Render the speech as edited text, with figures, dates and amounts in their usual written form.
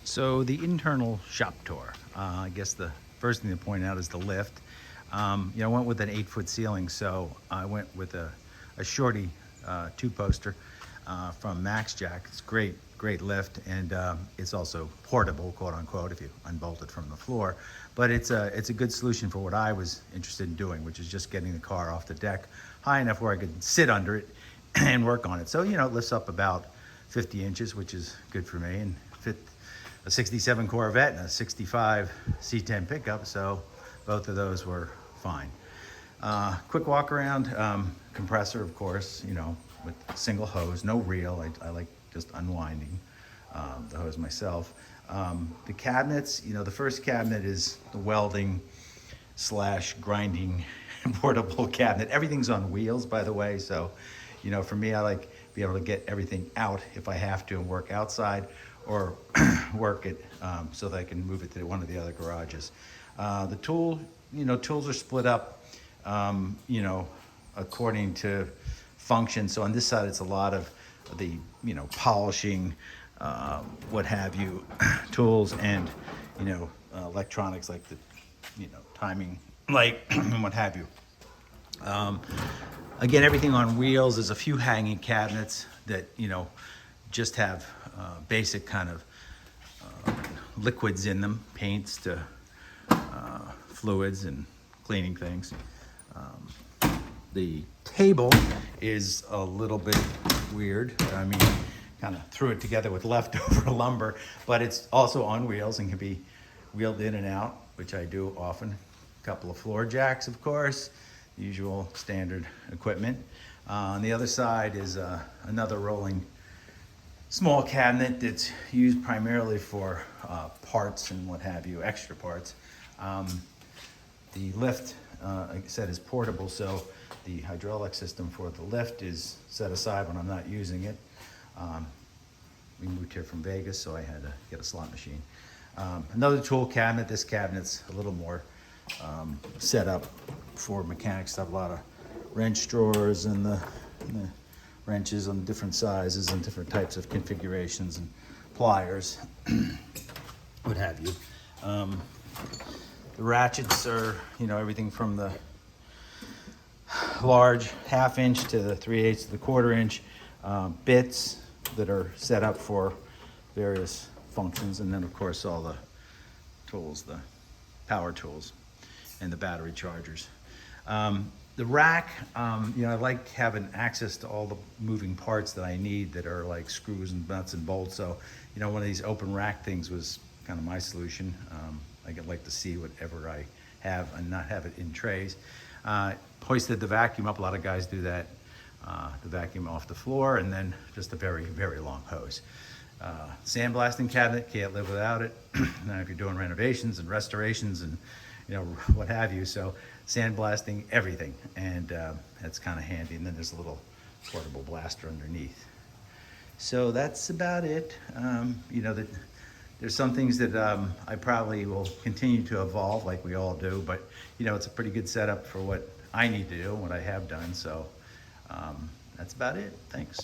So the internal shop tour, I guess the first thing to point out is the lift. I went with an 8-foot ceiling, so I went with a shorty two-poster from Max Jack. It's great lift, and it's also portable, quote unquote, if you unbolt it from the floor. But it's a good solution for what I was interested in doing, which is just getting the car off the deck high enough where I could sit under it and work on it. So it lifts up about 50 inches, which is good for me, and fit a 67 Corvette and a 65 C10 pickup, so both of those were fine. Quick walk around, compressor, of course, with single hose, no reel. I like just unwinding the hose myself. The cabinets, the first cabinet is the welding / grinding portable cabinet. Everything's on wheels, by the way, so for me, I like be able to get everything out if I have to and work outside, or work it so that I can move it to one of the other garages. The tools are split up, according to function. So on this side, it's a lot of the, polishing, what have you, tools, and, electronics like the, timing light and what have you. Again, everything on wheels. There's a few hanging cabinets that, just have basic kind of liquids in them, paints to fluids and cleaning things. The table is a little bit weird. I mean, kind of threw it together with leftover lumber, but it's also on wheels and can be wheeled in and out, which I do often. A couple of floor jacks, of course, usual standard equipment. On the other side is another rolling small cabinet that's used primarily for parts and what have you, extra parts. The lift, like I said, is portable, so the hydraulic system for the lift is set aside when I'm not using it. We moved here from Vegas, so I had to get a slot machine. Another tool cabinet. This cabinet's a little more set up for mechanic stuff. A lot of wrench drawers and the wrenches on different sizes and different types of configurations and pliers, what have you. The ratchets are, everything from the large 1/2 inch to the 3/8 to the 1/4 inch bits that are set up for various functions, and then of course all the tools, the power tools and the battery chargers. The rack, I like having access to all the moving parts that I need that are like screws and nuts and bolts. So, one of these open rack things was kind of my solution. I like to see whatever I have and not have it in trays. Hoisted the vacuum up. A lot of guys do that. The vacuum off the floor, and then just a very, very long hose. Sandblasting cabinet, can't live without it. Now, if you're doing renovations and restorations and what have you, so sandblasting everything, and that's kind of handy. And then there's a little portable blaster underneath. So that's about it. There's some things that I probably will continue to evolve, like we all do, but it's a pretty good setup for what I need to do and what I have done. So that's about it. Thanks.